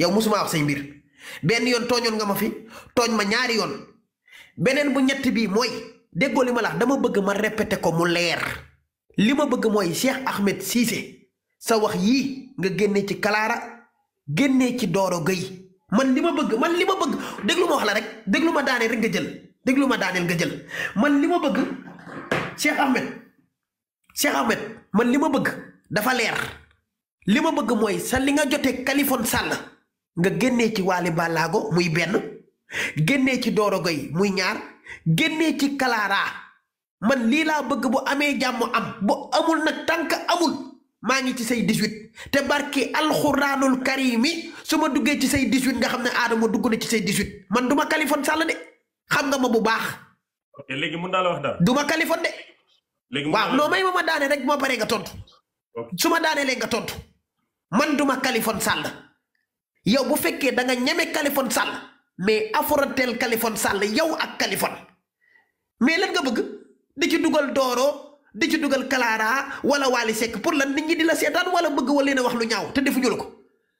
yow musuma wax say mbir benn yoon tooñoon nga ma fi tooñ ma ñaari yoon beneen bu ñett bii mooy déggoo li ma la dama bëgg ma répété ko mu leer li ma bëgg mooy Cheikh Ahmed Cissé sa wax yii nga génnee ci Clara génnee ci Doro Gueye man li ma bëgg déglu ma wax la rek déglu ma daaneel rek nga jël déglu ma daaneel nga jël man li ma bëgg Cheikh Ahmed man li ma bëgg dafa leer li ma bëgg mooy sa li nga jotee Kaliphone Sall nga génnee ci Waly Ballago muy benn génnee ci Doro Gueye muy ñaar génnee ci Clara man lii laa bëgg bu amee jàmm am bu amul nag tànk amul maa ngi ci say 18 te barki alxuraanul karimi su ma duggee ci say 18 nga xam ne Adamo dugg na ci say 18 man duma Kaliphone Sall de xam nga ma bu baax. ok léegi mun naa la wax dara. duma Kaliphone de. léegi waaw non may ma daane rek moo paree nga tontu. su ma daanee nga tontu man duma Kaliphone Sall yow bu fekkee da nga ñeme Kaliphone Sall mais affrontel Kaliphone Sall yow ak Kaliphone mais lan nga bëgg di ci dugal Doro di ci dugal Clara wala Wally Seck pour lan nit ñi di la seetaan wala bëgg wala leen a wax lu ñaaw te defuñu la ko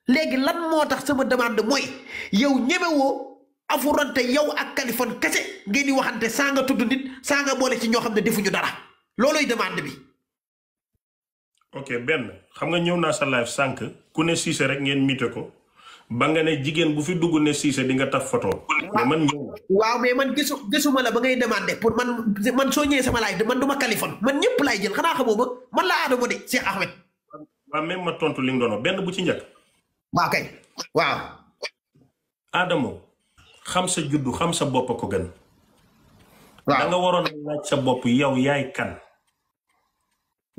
léegi lan moo tax sama demande mooy yow ñemewoo affronté yow ak Kaliphone kese ngeen di waxante saa nga tudd nit saa nga boole ci ñoo xam ne defuñu dara looloy demande bi. ok benn xam nga ñëw naa sa live sànq ku ne Cissé rek ngeen miite ko ba nga ne jigéen bu fi dugg ne Cissé di nga taf photo mais man ñëw na. waaw mais man gisuma la ba ngay demandé pour man soo ñëwee sama live man duma Kaliphone man ñëpp laay jël xanaa xamoo ma man la Adamo de Cheikh Ahmed. waaw même ma tontu li nga doon benn bu ci njëkk. waaw kay waaw. Adamo xam sa juddu xam sa bopp ko gën. waaw da nga waroon a laaj sa bopp yow yaay kan.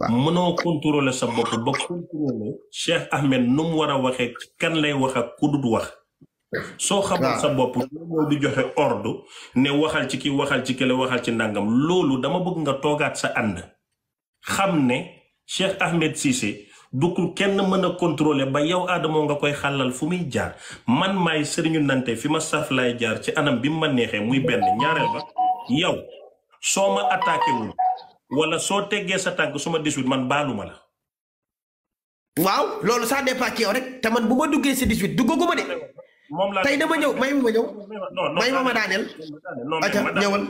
mënoo contrôler sa bopp ba contrôler Cheikh Ahmed nu mu war a waxee kan lay wax ak ku dul wax. soo xamul sa bopp ñoo di joxe ordre ne waxal ci ki waxal ci kële waxal ci ndàngam loolu dama bëgg nga toogaat sa ànd xam ne Cheikh Ahmed Cissé du ko kenn mën a contrôler ba yow Adamo nga koy xàllal fu muy jaar man maay sëriñu nante fi ma saf laay jaar ci anam bi mu ma neexee muy benn ñaareel ba yow soo ma attaqué wul wala soo teggee sa tànk su ma 18 man baaluma la. waaw loolu ça dépend ci yow rek te man bu ma duggee si 18 duggaguma de. moom laa tey dama ñëw may ma ñëw. may ma daaneel. acca ñëwal.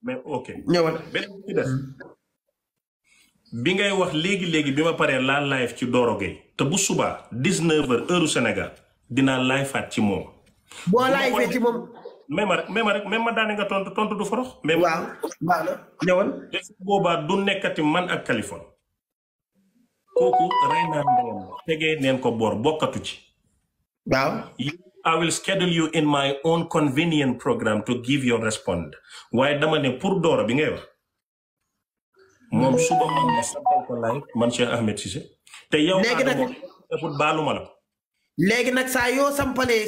mais ok ñëwal. benn bi ci des bi ngay wax léegi bi ma paree laa live ci Doro Gueye te bu subaa 19h heure Sénégal dinaa live faat ci moom. boo live ci moom. même ma daane nga tontu du forox. waaw baax na ñëwal. te boobaa du nekkati man ak Kaliphone kooku rey naa ndeyam tegee neen ko boor bokkatu ci. waaw. I will schedule you in my own convenient program to give your respond waaye dama ne pour Doro bi ngay wax moom suba man ma sabal ko live man Cheikh Ahmed Cissé te yow léegi nag defut baaluma la léegi nag saa yoo sampalee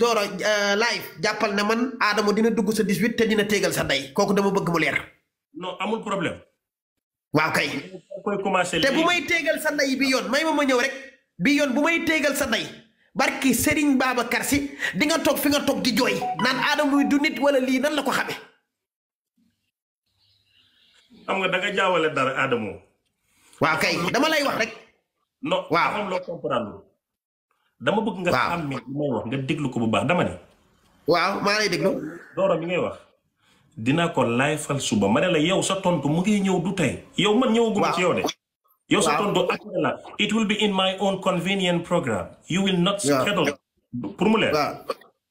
Doro live jàppal ne man Adamo dina dugg sa 18 te dina téegal sa ndey kooku dama bëgg mu leer. non amul problème. waaw kay. koy commencé te bu may téegal sa ndey bi yoon may ma ñëw rek bi yoon bu may téegal sa ndey barki Serigne Babacar Sy di nga toog fi nga toog di jooy naan Adamo du nit wala lii nan la ko xamee. xam nga da nga jaawale dara Adamo. waaw kay dama lay wax rek. non waaw xam loo comprendre dama bëgg nga xam ne li may wax nga déglu ko bu baax dama ne. waaw maa lay déglu. Doro bi ngay wax dinaa ko laay fal suba ma ne la yow sa tontu mu ngi ñëw du tey yow man ñëwaguma ci yow de. yow sa tontu ak la it will be in my own convenient program. you will not schedule pour mu leer.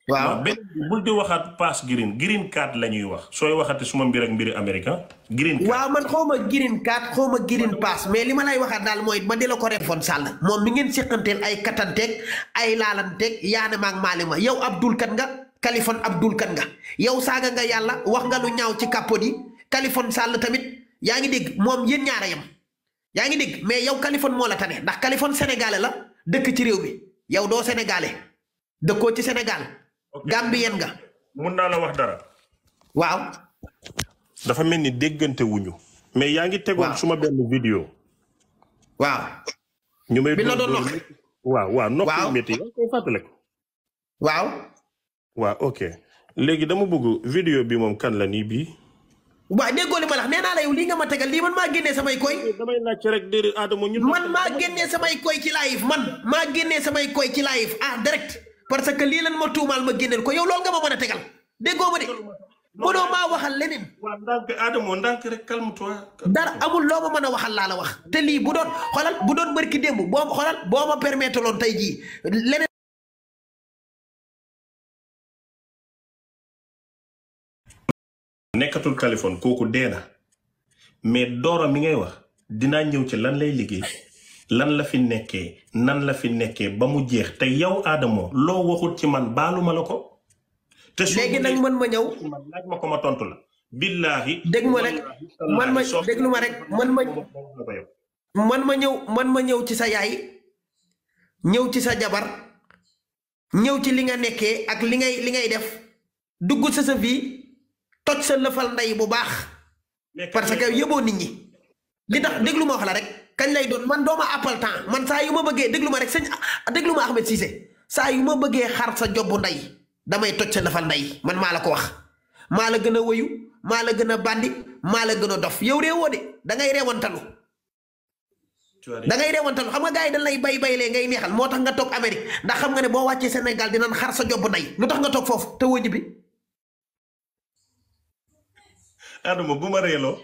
waaw benn bul di waxaat pass green card la ñuy wax sooy waxati suma mbir ak mbiri américain green card. waaw man xaw ma green card xaw ma green pass mais li ma lay waxaat daal mooy ma di la ko Kaliphone Sall moom mi ngeen seqanteel ay katanteeg ay laalanteeg yaane maag maalima yow Abdul kan nga Kaliphone Abdul kan nga yow saaga nga yàlla wax nga lu ñaaw ci kàppoot yi Kaliphone Sall tamit yaa ngi dégg moom yéen ñaara yam yaa ngi dégg mais yow Kaliphone moo la tane ndax Kaliphone sénégalais la dëkk ci réew mi yow doo sénégalais dëkkoo ci Sénégal. Gambien nga. mun naa la wax dara. waaw. dafa mel ni déggante wuñu mais yaa ngi tegoon suma benn vidéo. waaw. ñu may bi la doon wax. waaw nokk métti yaa koy fàttale ko. waaw. waaw ok léegi dama bëgg vidéo bi moom kan la nii bii. waaw déggoo li ma la nee naa la yow lii nga ma tegal lii man maa génnee samay koy. damay laajte rek déedéet Adamo ñun. man maa génnee samay koy ci live man maa génnee samay koy ci live direct parce que lii lan ma tuumaal ma génneel ko yow loolu nga ma mën a tegal déggoo ma de mënoo maa waxal leneen. waaw ndànk Adamo ndànk rek calme-toi. dara amul loo ma mën a waxal laa la wax te lii bu doon bërki démb boo ma permettre loon tey jii leneen. nekkatul Kaliphone kooku dee na mais Doro mi ngay wax dinaa ñëw ci lan lay liggéey lan la fi nekkee nan la fi nekkee ba mu jeex te yow Adamo loo waxut ci man baaluma la ko. te léegi nag man ma ñëw laaj ma ko ma tontu la. billaahi dégg ma rek déglu ma rek man ma ñëw ci sa yaay ñëw ci sa jabar ñëw ci li nga nekkee ak li ngay def dugg sa vie toj sa lëfal ndey bu baax parce que yëboo nit ñi li tax déglu ma wax la rek kañ lay doon man dooma appal temps man saa yu ma bëggee déglu ma rek sëñ déglu ma Ahmed Cissé saa yu ma bëggee xar sa jobbu ndey damay toj sa lëfal ndey man maa la ko wax maa la gën a wëyu maa la gën a bandi maa la gën a dof yow réewoo de da ngay reewantalu xam nga gars yi dañ lay baylee ngay neexal moo tax nga toog Amérique ndax xam nga ne boo wàccee Sénégal dinañ xar sa jobbu ndey lu tax nga toog foofu te wëñu bi Adamo bu ma reeloo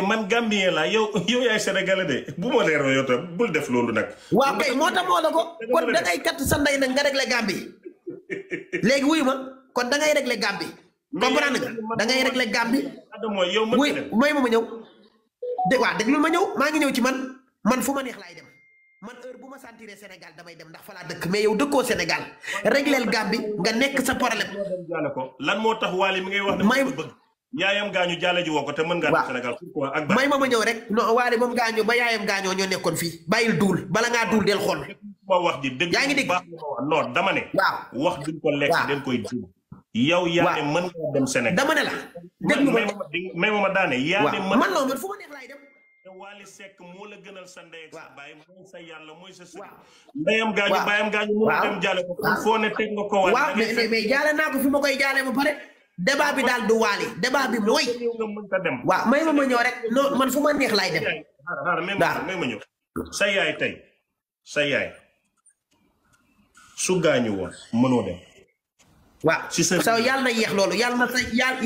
man Gambien laa yow yaay Sénégalais de bu ma reeloo yow tam bul def loolu nag. waaw kay moo tax moo la ko kon da ngay kat sa ndey nag nga réglé Gambie léegi wuyu ma kon da ngay réglé Gambie comprendre nga da ngay réglé Gambie. Adamo yow wuy may ma ñëw waaw déglul ma ñëw maa ngi ñëw ci man fu ma neex laay dem man heure bu ma sentiree Sénégal damay dem ndax fa laa dëkk mais yow dëkkoo Sénégal régleel Gambie nga nekk sa problème. lan moo tax Wally mi ngay wax ne bëgg yaayam gaañu jaale ji woo ko te mën ngaa dem Sénégal pourquoi ak may ma ñëw rek non Wally moom gaañu ba yaayam gaañoo ñoo nekkoon fii bàyyil duul bala ngaa duul del xool ma wax ji dëgg yaa ngi dégg non dama ne waaw wax duñ ko lekk den koy dul yow yaa ne mën ngaa dem Sénégal dama ne la déglu may ma daane yaa ne man non man fu ma neex laay dem te Wally Seck moo la gënal sa ndey ak sa baay mooy sa yàlla mooy sa sëriñ ndeyam gaañu baayam gaañu mën a dem jaale ko foo ne teg nga ko waaw mais jaale naa ko fi ma koy jaale ba pare débat bi daal du Wally débat bi mooy waaw may ma ñëw rek non man fu ma neex laay dem may ma ñëw sa yaay tey sa yaay su gaañu woon mënoo dem waaw sa yàlla na yéex loolu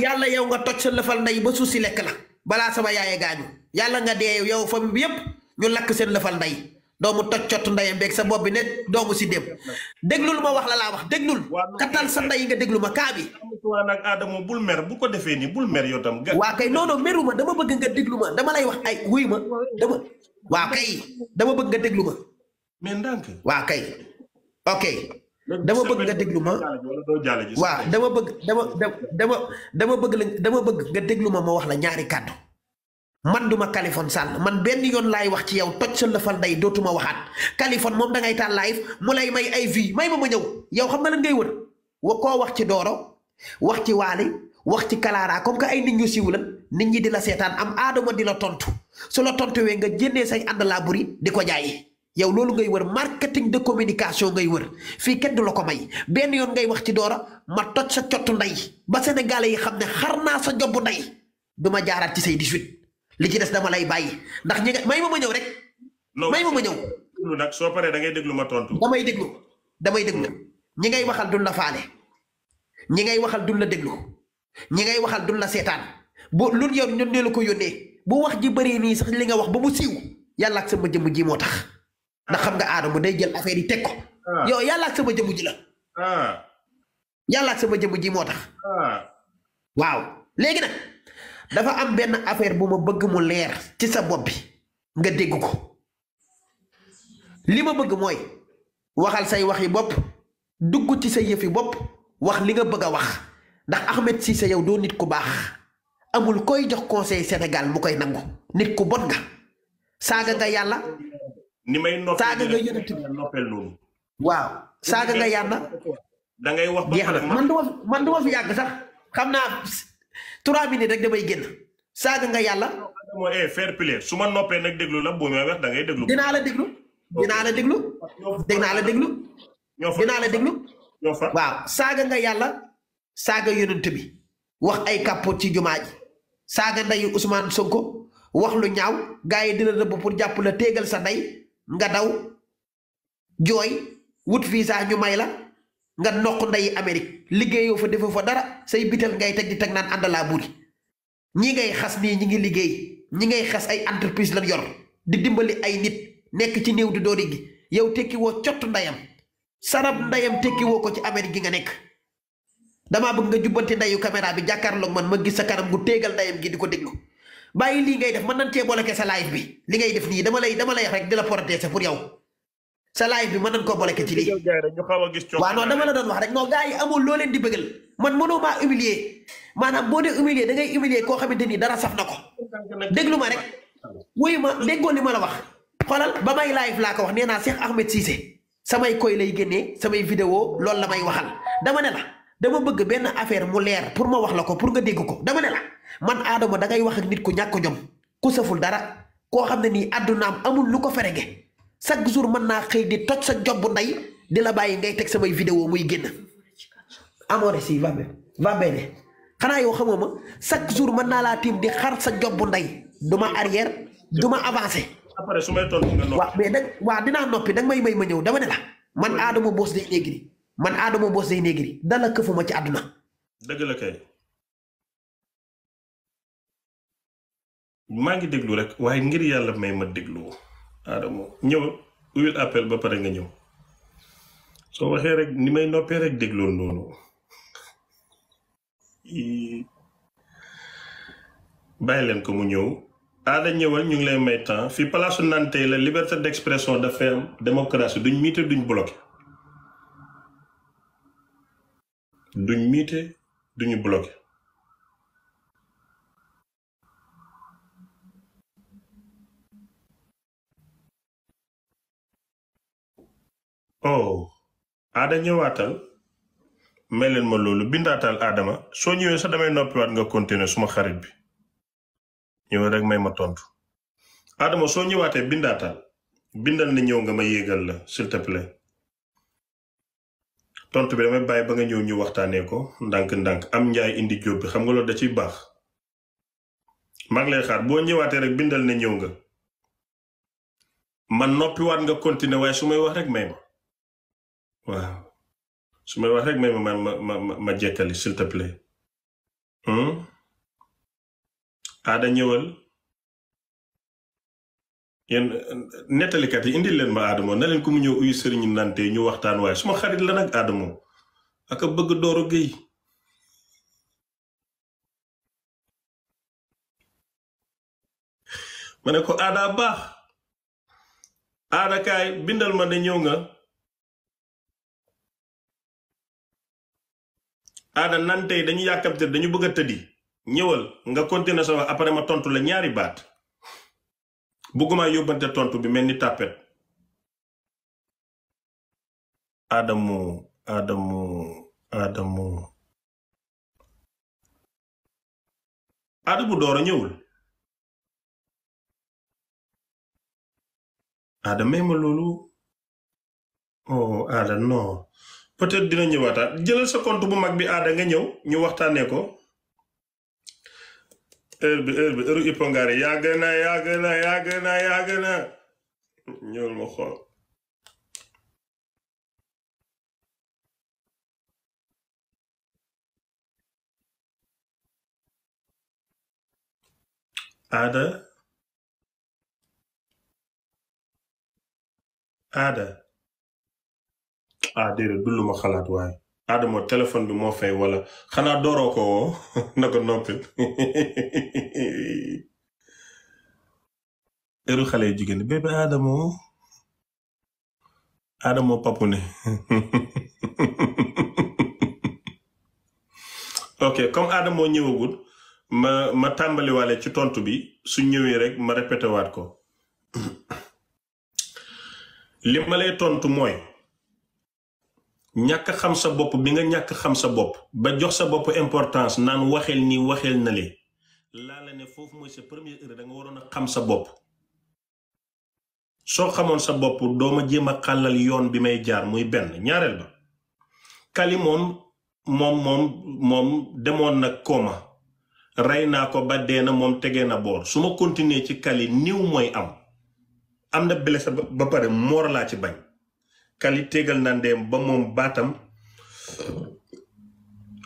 yàlla yow nga toj sa lëfal ndey ba suuf si lekk la balaa sama yaayee gaañu yàlla nga dee yow famille bi yépp ñu lakk seen lëfal ndey doomu toj cott ndeyam beeg sa bopp bi ne doomu si dem déglul ma wax la laa wax déglul katal sa ndey nga déglu ma kaa bi nag Adamo bul mer bu ko defee nii bul mer yow tam waa kay non meru ma dama bëgg nga déglu ma dama lay wax ay wuy ma dama waa kay dama bëgg nga déglu ma mais ndànk waa kay ok dama bëgg nga déglu ma waaw dama bëgg nga déglu ma wax la ñaari kàddu man duma Kaliphone Sall man benn yoon laay wax ci yow toj sa lëfal ndey dootuma waxaat Kaliphone moom da ngay taal live mu lay may ay vie may ma ñëw yow xam nga lan ngay wër koo wax ci Doro wax ci Wally wax ci Clara comme que ay nit ñu siiw lan nit ñi di la seetaan am Adamo di la tontu su la tontuwee nga jénnee say ànd laa buri di ko jaayi yow loolu ngay wër marketing de communication ngay wër fii kenn du la ko may benn yoon ngay wax ci Doro ma toj sa cottu ndey ba Sénégalais yi xam ne xar naa sa jobbu ndey du ma jaaraat ci say 18 li ci des dama lay bàyyi ndax ñi nga may ma ñëw rek. may ma ñëw. nag soo paree da ngay déglu ma tontu. damay déglu ñi ngay waxal duñ la faale ñi ngay waxal duñ la déglu ñi ngay waxal duñ la seetaan bu lu yow ñun ne la ko yónnee bu wax ji bëri nii sax li nga wax ba mu siiw yàlla ak sama jëmm ji moo tax ndax xam nga Adamo day jël affaire yi teg ko. yow yàlla ak sama jëmm ji la. yàlla ak sama jëmm ji moo tax. waaw léegi nag. dafa am benn affaire bu ma bëgg mu leer ci sa bopp bi nga dégg ko li ma bëgg mooy waxal say waxi bopp dugg ci sa yëfi bopp wax li nga bëgg a wax ndax Ahmed Cissé yow doo nit ku baax amul koy jox conseil Sénégal mu koy nangu nit ku bon nga saaga nga yàlla ni may saaga nga yonent bi waaw saaga nga yàlla da ngay wax jeex na man duma fi yàgg sax xam naa 3 minutes rek damay génn saaga nga yàlla. mooy fair play su ma noppee nag déglu la bu may wax da ngay déglu. dinaa la déglu. waaw saaga nga yàlla saaga yonent bi wax ay kàppoot ci jumaa ji saaga ndeyu Ousmane Sonko wax lu ñaaw gars yi dina rëbb pour jàpp la téegal sa ndey nga daw jooy wut visa ñu may la nga nokk nday Amérique liggéeyoo fa defoo fa dara say bitel ngay teg di teg naan àndalaa buri ñi ngay xas nii ñi ngi liggéey ñi ngay xas ay entreprise lan yor di dimbali ay nit nekk ci néew di doori gi yow tekki woo cott ndayam sarab ndayam tekki woo ko ci Amérique gi nga nekk damaa bëgg nga jubbanti ndayu caméra bi jàkkaarloog man ma gis sa kanam gu téegal ndayam gi di ko déglu bàyyi lii ngay def mën nañ cee booleke sa live bi li ngay def nii dama lay rek di la protéger pour yow sa live bi mën nañ koo booleke ci lii waaw non dama la doon wax rek non gars yi amul loo leen di bëggal man mënoo maa humilier maanaam boo dee humilier da ngay humilier koo xamante ni dara saf na ko déglu ma rek wuyu ma déggoo li ma la wax xoolal ba may live laa ko wax nee naa Cheikh Ahmed Cissé samay koy lay génnee samay vidéo loolu la may waxal dama ne la dama bëgg benn affaire mu leer pour ma wax la ko pour nga dégg ko dama ne la man Adama da ngay wax ak nit ku ñàkk jom ku saful dara koo xam ne nii àddunaam amul lu ko ferege chaque jour mën naa xëy di toj sa job bu ndey di la bàyyi ngay teg samay vidéo muy génn amoore si va bene xanaa yow xamoo ma chaque jour mën naa laa tiim di xar sa job bu ndey du ma arrière du ma avancé après su may tontu nga noppi waaw mais waaw dinaa noppi danga may ma ñëw dama ne la man Adama Boss Day Negri man Adama Boss Day Negri dala këfuma ci àdduna dëgg la kay maa ngi déglu rek waaye ngir yàlla may ma déglu Adama ñëw uyul appel ba pare nga ñëw soo waxee rek ni may noppee rek déglool noonu bàyyi leen ko mu ñëw Ada ñëwal ñu ngi lay may temps fii palaasu nante la liberté d'expression dafa am démocratie duñ miite duñ bloqué duñu bloqué oh Ada ñëwaatal may leen ma loolu bindaatal Adama soo ñëwee sax damay noppiwaat nga continuer suma xarit bi ñëw rek may ma tontu Adama soo ñëwaatee bindaatal bindal na ñëw nga ma yéegal la s'il te plaît tontu bi damay bàyyi ba nga ñëw ñu waxtaanee ko ndànk-ndànk am njaay indi jóob bi xam nga loolu da ciy baax maa ngi lay xaar boo ñëwaatee rek bindal na ñëw nga man noppiwaat nga continuer waaye su may wax rek may ma waaw su may wax rek may ma jekkali s'il te plaît Ada ñëwal yéen nettalikat yi indil leen ma Adamo na leen ko mu ñëw uyu sëriñu nante ñu waxtaan waaye suma xarit la nag Adamo ak a bëgg Doro Gueye ma ne ko Ada baax Ada kaay bindal ma ne ñëw nga Ada nante yi dañu yàkkamte dañu bëgg a tëddi ñëwal nga continuer sa wax après ma tontu la ñaari baat bëgguma yóbbante tontu bi mel ni tàppet Adamu Adamu Doro ñëwul Ada may ma loolu oh Ada non peut-être dina ñëwaataat jëlal sa compte bu mag bi Ada nga ñëw ñu waxtaanee ko heure ipongare yàgg na ñëwul ma xool Ada déedéet du lu ma xalaat waaye Adama téléphone bi moo fay wala xanaa dooroo ko woo na ko noppi heure xale yu jigéen bébé Adama papu ne ok comme Adama ñëwagul ma tàmbaliwaale ci tontu bi su ñëwee rek ma répété waat ko li ma lay tontu mooy ñàkk xam sa bopp bi nga ñàkk xam sa bopp ba jox sa bopp importance naan waxeel nii waxeel na lee laa la ne foofu mooy sa première erreur da nga waroon a xam sa bopp soo xamoon sa bopp dooma jéem a xàllal yoon bi may jaar muy benn ñaareel ba Kali moom demoon na kooma rey naa ko ba dee na moom tegee na boor su ma continuer ci Kali niw mooy am na blessé ba pare moor laa ci bañ Kali tegal na ndeem ba moom baatam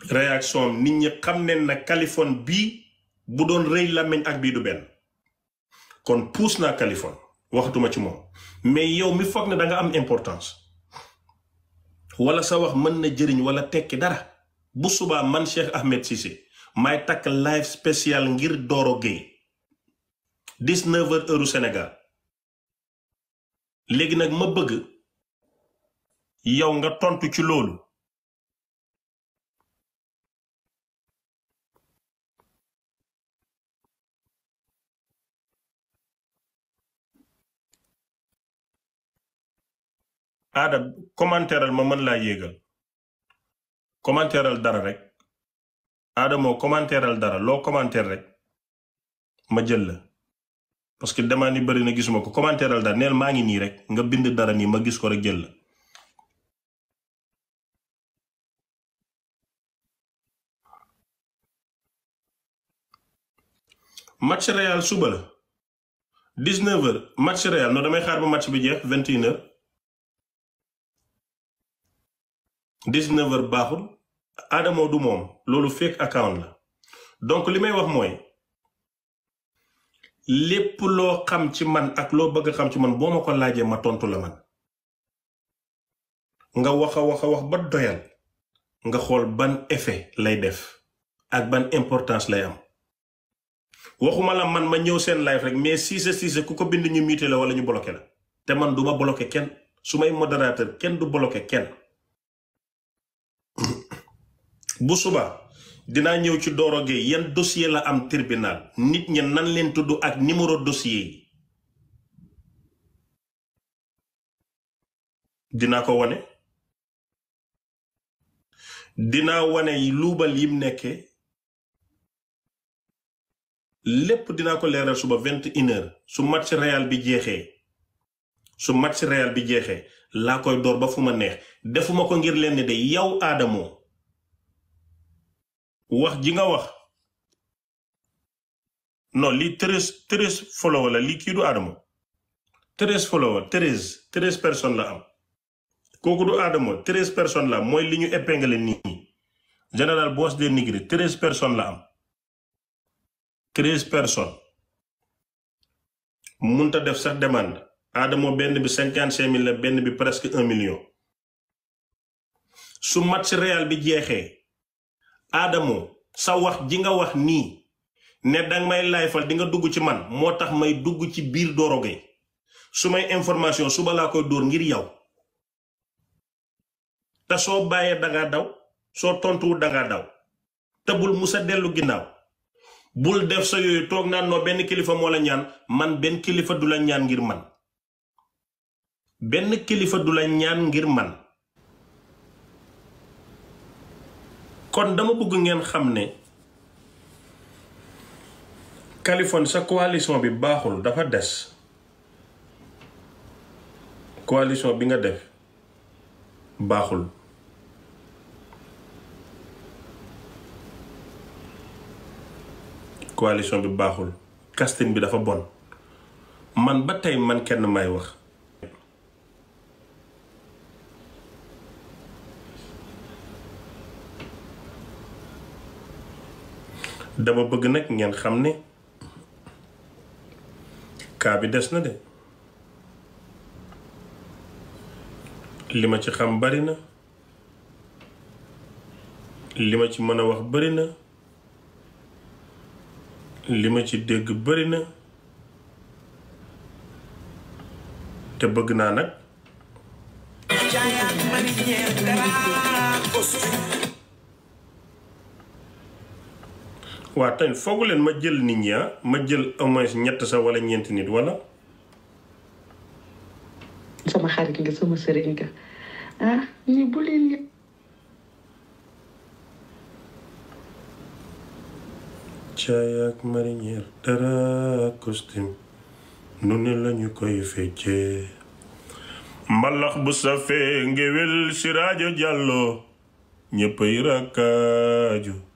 réaction nit ñi xam ne na Kaliphone bii bu doon rëy làmmiñ ak bii du benn kon puus naa Kaliphone waxatuma ci moom mais yow mi foog ne da nga am importance wala sa wax mën na jëriñ wala tekki dara bu subaa man Cheikh Ahmed Cissé may takk live spécial ngir Doro Gueye 19h heure Sénégal léegi nag ma bëgg yow nga tontu ci loolu aada commentéral ma mën laa yéegal commentéral dara rek aada moo commentéral dara loo commentaire rek ma jël la parce que demande yi bari na gisuma ko commentéral dara neel maa ngi nii rek nga bind dara nii ma gis ko rek jël la match Real suba la 19h match Real non damay xaar ba match bi jeex 21h 19h baaxul Adamo du moom loolu fake account la donc li may wax mooy lépp loo xam ci man ak loo bëgg xam ci man boo ma ko laajee ma tontu la man nga wax ba doyal nga xool ban effet lay def ak ban importance lay am waxuma la man ma ñëw seen live rek mais Cissé ku ko bind ñu muté la wala ñu bloqué la te man du ma bloqué kenn su may modérateur kenn du bloqué kenn bu suba dinaa ñëw ci Doro Gueye yan dossier la am tribunal nit ñi nan leen tudd ak numéro dossier yi dinaa ko wane dinaa wane luubal yim nekkee lépp dinaa ko leeral suba 21h su match Real bi jeexee laa koy door ba fu ma neex defuma ko ngir leen de yow Adamo wax ji nga wax non lii 13 follower la lii kii du Adamo 13 follower 13 personnes la am kooku du Adamo 13 personnes la am mooy li ñu épinglé nii général boss des négri 13 personnes la am 13 personnes munta def sax demande Adamo benn bi 55 000 la benn bi presque 1 million su match Real bi jeexee Adamo sa wax ji nga wax nii ne danga may layfal di nga dugg ci man moo tax may dugg ci biir Doro Gueye su may information suba laa koy dóor ngir yow te soo bàyyee dangaa daw soo tontuwul dangaa daw te bul musa dellu ginnaaw bul def sa yooyu toog naan noo benn kilifa moo la ñaan man benn kilifa du la ñaan ngir man benn kilifa du la ñaan ngir man kon dama bëgg ngeen xam ne Kaliphone sa coalition bi baaxul dafa des coalition bi nga def baaxul coalition bi baaxul casting bi dafa bon man ba tey man kenn may wax dama bëgg nag ngeen xam ne kaa bi des na de li ma ci xam bari na li ma ci mën a wax bari na li ma ci dégg bari na te bëgg naa nag waa tey foogu leen ma jël nit ñi ma jël au moins ñett sa wala ñeenti nit wala sama xarit nga sama sëriñ nga ni bu leen caay ak marinière dara costume nu ne lañu koy feccee mbalax bu safee ngéwél si rajo jàllo ñëppay rakkaaju